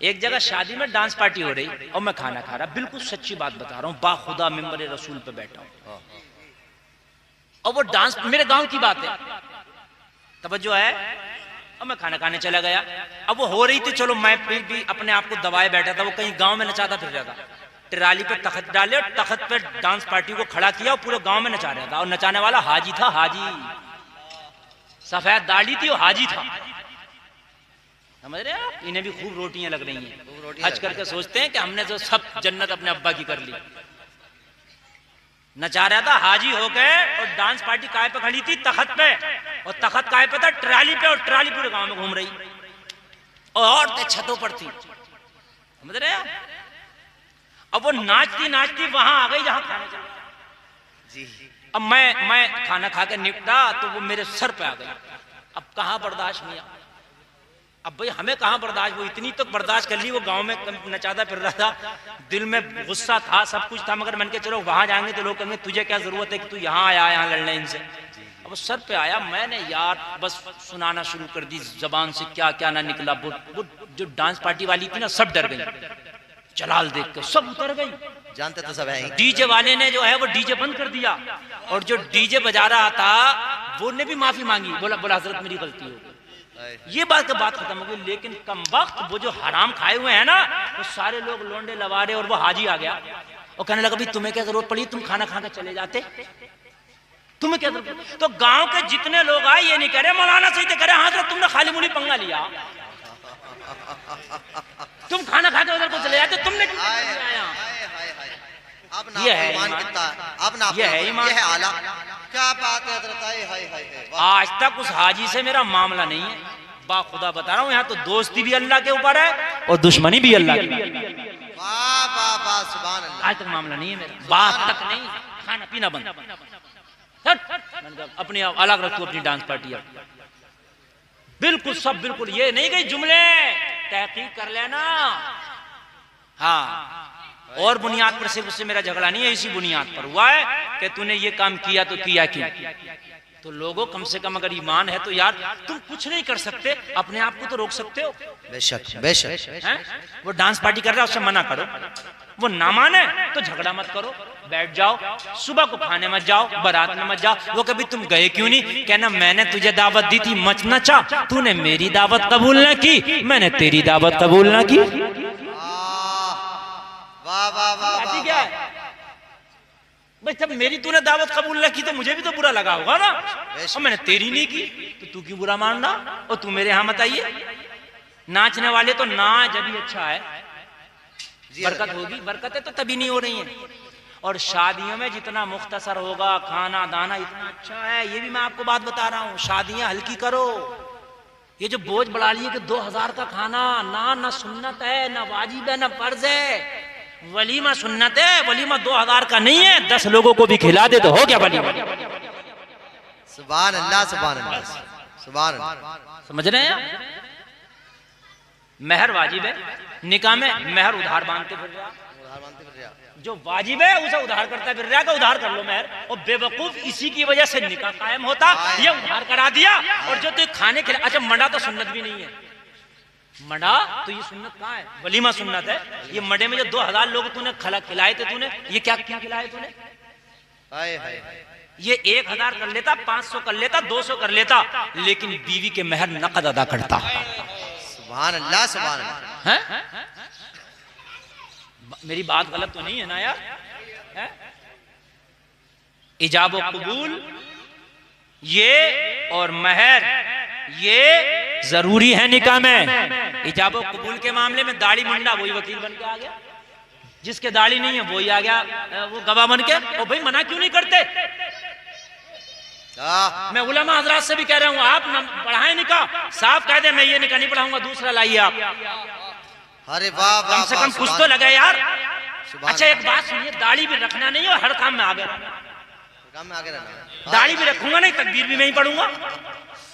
एक जगह शादी में डांस पार्टी हो रही और मैं खाना खा रहा, बिल्कुल सच्ची बात बता रहा हूँ, बाखुदा मिंबर रसूल पे बैठा हूँ और वो डांस मेरे गांव की बात है, तवज्जो है, और मैं खाना खाने चला गया। अब वो हो रही थी, चलो मैं फिर भी अपने आप को दबाए बैठा था, वो कहीं गांव में नचाता फिर रहा था। ट्राली पे तख्त डाले और तख्त पे डांस पार्टी को खड़ा किया और पूरे गांव में नचा रहा था, और नचाने वाला हाजी था, हाजी, सफेद दाढ़ी थी और हाजी था। समझ रहे हैं? इन्हें भी खूब रोटियां लग रही हैं, हज करके सोचते हैं कि हमने जो सब जन्नत अपने अब्बा की कर ली। नचा रहा था हाजी हो गए और डांस पार्टी काय पे खड़ी थी? तख्त पे, और तख्त काय पे था? ट्राली पे, और ट्राली पूरे गांव में घूम रही और औरतें छतों पर थी। समझ रहे हैं? अब वो नाचती नाचती वहां आ गई जहां खाना चल रहा जी। अब मैं खाना खा के निपटा तो वो मेरे सर पे आ गई। अब कहां बर्दाश्त नहीं, अब भाई हमें कहां बर्दाश्त, वो इतनी तो बर्दाश्त कर ली, वो गांव में नचाता फिर रहा था, दिल में गुस्सा था, सब कुछ था, मगर मन के चलो वहां जाएंगे तो लोग कहेंगे तुझे क्या जरूरत है कि तू यहाँ आया यहाँ लड़ने इनसे। अब वो सर पे आया, मैंने यार बस सुनाना शुरू कर दी, जबान से क्या क्या ना निकला। वो जो डांस पार्टी वाली थी ना, सब डर गई, जलाल देख के सब उतर गई। जानते तो सब है। डीजे वाले ने जो है वो डीजे बंद कर दिया, और जो डीजे बजा रहा था वो ने भी माफी मांगी, बोला हजरत मेरी गलती हो गई। ये बात खत्म हो गई। लेकिन कम वक्त वो जो हराम खाए हुए हैं ना, वो सारे लोग लोंडे लवारे, और वो हाजी आ गया और कहने लगा भाई तुम्हें क्या जरूरत पड़ी, तुम खाना खा के चले जाते, तुम्हें क्या जरूरत? तो गांव के जितने लोग आए ये नहीं कह रहे मौलाना सही थे, कह रहे हाँ तो तुमने खाली मुनी पंगा लिया, तुम खाना खा के उधर को चले जाते, तुमने क्यों आया? ये है ईमान, ये है आला। क्या बात है हज़रत, आज तक उस हाजी से मेरा मामला नहीं है, बाखुदा बता रहा हूँ। यहाँ तो दोस्ती भी अल्लाह के ऊपर है और दुश्मनी भी अल्लाह की। वाह वाह वाह, सुभान अल्लाह। आज तक मामला नहीं है मेरा, बात तक नहीं, खाना पीना बंद, अपनी अलग रखो अपनी डांस पार्टी। बिल्कुल सब बिल्कुल, ये नहीं गई जुमले तहकीक कर लेना। हाँ, और बुनियाद पर सिर्फ उससे मेरा झगड़ा नहीं है, इसी बुनियाद पर हुआ है कि तूने ये काम किया तो किया क्यों? तो लोगों कम से कम अगर ईमान है तो यार तुम कुछ नहीं कर सकते, अपने आप को तो रोक सकते हो। बेशक बेशक। वो डांस पार्टी कर रहा है, उससे मना करो, वो ना माने तो झगड़ा मत करो, बैठ जाओ, सुबह को खाने मत जाओ, बारात में मत जाओ। वो कभी तुम गए क्यों नहीं? कहना मैंने तुझे दावत दी थी, मच नचा, तूने मेरी दावत कबूल ना की, मैंने तेरी दावत कबूल ना की। वाह वाह वाह, क्या है भाई, जब मेरी तूने दावत कबूल ना की तो मुझे भी तो बुरा लगा होगा ना, और मैंने तेरी नहीं की तो तू क्यों बुरा मानना? और तू मेरे यहाँ मत आइए। नाचने वाले तो नाच अभी अच्छा है, बरकत होगी, बरकत है तो तभी नहीं हो रही है। और शादियों में जितना मुख्तसर होगा खाना दाना इतना अच्छा है, ये भी मैं आपको बात बता रहा हूँ। शादियां हल्की करो, ये जो बोझ बढ़ा लिए कि 2000 का खाना, ना सुन्नत है, ना वाजिब है, ना फर्ज है। वलीमा सुन्नत है, वलीमा 2000 का नहीं है, 10 लोगों को भी खिला दे तो हो गया वलीमा। सुभान अल्लाह सुभान अल्लाह सुभान अल्लाह। समझ रहे हैं? मेहर वाजिब है, निकाह में मेहर उधार बांधते फिर रहा, जो वाजिब है उसे उधार करता फिर रहा, का उधार कर लो मेहर। और बेवकूफ इसी की वजह से निकाह कायम होता, ये उधार करा दिया। और जो तू खाने खिला, अच्छा मंडा तो सुन्नत भी नहीं है, मंडा तो ये सुन्नत कहाँ है? वलीमा सुन्नत है। ये मंडे में जो 2000 लोग तूने खिलाए थे, तूने ये क्या क्या खिलाए तूने? ये 1000 कर लेता, 500 कर लेता, 200 कर लेता, लेकिन बीवी के मेहर नकद अदा करता। सुभान अल्लाह सुभान अल्लाह। मेरी बात गलत तो नहीं है ना यार? इजाब और कबूल ये और मेहर ये जरूरी है निकाह में। इजाब और कबूल के मामले में दाढ़ी मुंडा वही वकील बन के आ गया, जिसके दाढ़ी नहीं है वही आ गया वो गवाह बन के। और भाई मना क्यों नहीं करते? मैं उलमा हजरात से भी कह रहा हूँ, आप पढ़ाएं निकाह, साफ कह दे मैं ये निकाह नहीं पढ़ाऊंगा, दूसरा लाइए आप। अरे वाह, कम से कम कुछ तो लगे यार। अच्छा एक बात सुनिए, दाढ़ी भी रखना नहीं और हर काम में आगे रहना। दाढ़ी भी रखूंगा नहीं, तकबीर भी मैं ही पढ़ूंगा।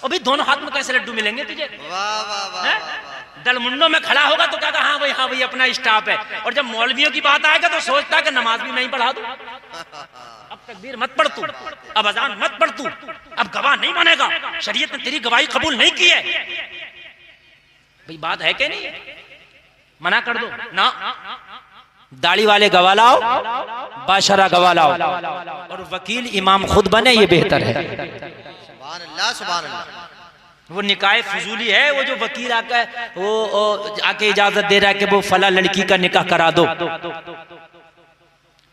और भी दोनों हाथ में कैसे लड्डू मिलेंगे तुझे? वाह वाह वाह। दलमुंडों में खड़ा होगा तो क्या हाँ भाई अपना स्टाफ है। और जब मौलवियों की बात आएगा तो सोचता है कि नमाज भी मैं ही पढ़ा दूं। अब तकबीर मत पढ़ तू, अब अजान मत पढ़ तू, अब गवाह नहीं बनेगा, शरीयत ने तेरी गवाही कबूल नहीं की है। भाई बात है क्या नहीं है? मना कर दो ना, दाढ़ी वाले गवाह लाओ, बाशरा गवाह लाओ, और वकील इमाम खुद बने, ये बेहतर है। सुभान अल्लाह, सुभान अल्लाह। वो निकाह फजूली है, वो जो वकील आकर वो आके इजाजत दे रहा है कि वो फला लड़की का निकाह करा दो।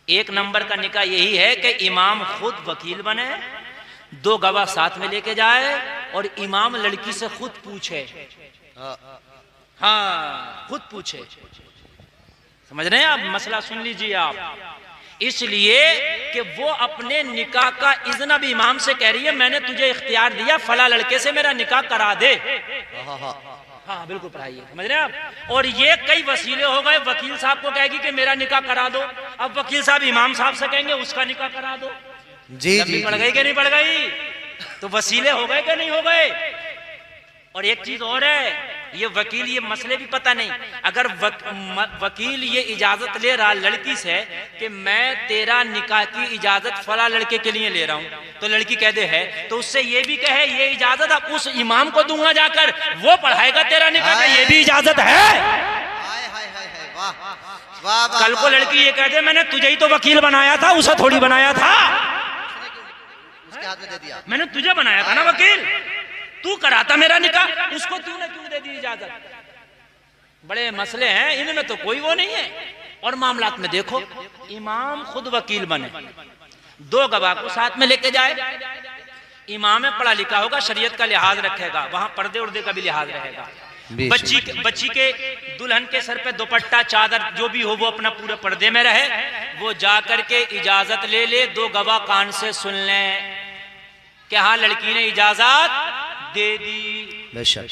एक नंबर का निकाह यही है कि इमाम खुद वकील बने, दो गवाह साथ में लेके जाए और इमाम लड़की से खुद पूछे, हाँ खुद पूछे। समझ रहे हैं आप? मसला सुन लीजिए आप। इसलिए कि वो अपने निकाह का इज़्न भी इमाम से कह रही है, मैंने तुझे इख्तियार दिया फला लड़के से मेरा निकाह करा दे। हाँ बिल्कुल पढ़ाइए। समझ रहे हैं आप? और ये कई वसीले हो गए, वकील साहब को कहेगी कि मेरा निकाह करा दो, अब वकील साहब इमाम साहब से कहेंगे उसका निकाह करा दो। जी जी, पड़ गई कि नहीं पड़ गई? तो वसीले हो गए कि नहीं हो गए? और एक चीज और है, ये वकील ये मसले भी पता नहीं, अगर वकील ये इजाजत ले रहा लड़की से कि मैं तेरा निकाह की इजाजत फला लड़के के लिए ले रहा हूं, तो लड़की कह दे है, तो उससे ये भी कहे ये इजाजत अब उस इमाम को दूंगा जाकर, वो पढ़ाएगा तेरा निकाह, ये भी इजाजत है। कल को लड़की ये कह दे मैंने तुझे ही तो वकील बनाया था, उसे थोड़ी बनाया था, उसके हाथ में दे दिया, मैंने तुझे बनाया था ना वकील, तू कराता मेरा निकाह, उसको तूने क्यों दे दी इजाजत? बड़े मसले हैं, इनमें तो कोई वो नहीं है। और मामलात में देखो, इमाम खुद वकील बने, दो गवाह को साथ में लेके जाए, इमाम में पढ़ा लिखा होगा, शरीयत का लिहाज रखेगा, वहां पर्दे उर्दे का भी लिहाज रहेगा, बच्ची के दुल्हन के सर पे दुपट्टा चादर जो भी हो वो अपना पूरे पर्दे में रहे, वो जा करके इजाजत ले ले, दो गवाह कान से सुन लें कि हाँ लड़की ने इजाजत दे दी,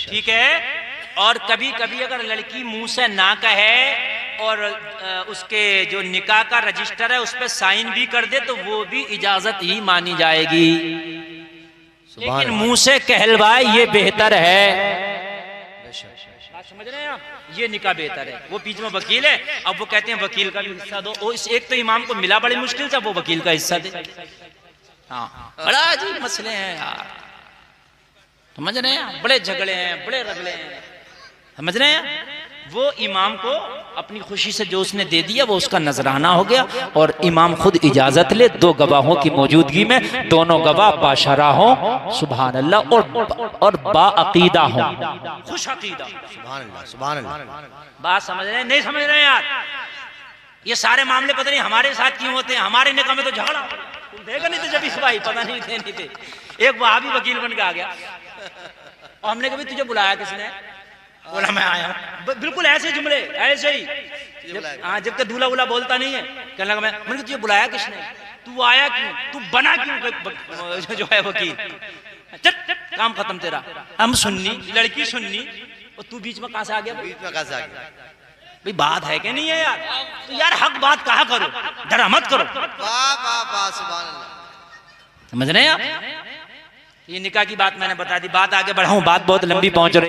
ठीक है। और कभी कभी अगर लड़की मुंह से ना कहे और उसके जो निकाह का रजिस्टर है उस पर साइन भी कर दे, तो वो भी इजाजत ही मानी जाएगी, लेकिन मुंह से कहलवाए ये बेहतर है। समझ रहे हैं आप? ये निकाह बेहतर है। वो बीच में वकील है, अब वो कहते हैं वकील का भी हिस्सा दो, वो इस एक तो इमाम को मिला बड़ी मुश्किल से, वो वकील का हिस्सा दे। हाँ बड़ा अजीब मसले हैं यार, समझ रहे हैं? बड़े झगड़े हैं, बड़े रगड़े हैं, समझ रहे हैं? वो इमाम को अपनी खुशी से जो उसने दे दिया वो उसका नजराना हो गया, और इमाम खुद इजाजत ले, दो गवाहों की मौजूदगी में, दोनों गवाह बाशरा हो, सुभान अल्लाह, और बाअकीदा हो, खुश अकीदा, सुभान अल्लाह, सुभान अल्लाह। बात समझ रहे हैं? नहीं समझ रहे हैं यार? ये सारे मामले पता नहीं हमारे साथ क्यों होते हैं, हमारे निकाह में तो झगड़ा देखा नहीं थे जब इस भाई पता नहीं थे, नहीं थे। एक वहां भी वकील बन के आ गया, और हमने कभी तुझे बुलाया किसने? बोला मैं आया हूं, बिल्कुल ऐसे जुमले, ऐसे ही। हाँ जब तक दूल्हा वूल्हा बोलता नहीं है, कहने लगा मैंने तुझे बुलाया किसने? तू आया क्यों? तू बना क्यों जो है वकील? काम खत्म तेरा। हम सुन्नी, लड़की सुन्नी, और तू बीच में कहां से आ गया? बीच में कहां से आ गया? भाई बात है कि नहीं है यार? तो यार हक बात कहा करो, डरा मत करो। वाह वाह वाह, सुभान अल्लाह। समझ रहे हैं आप? ये निकाह की बात मैंने बता दी, बात आगे बढ़ाऊं, बात बहुत लंबी पहुंच रही।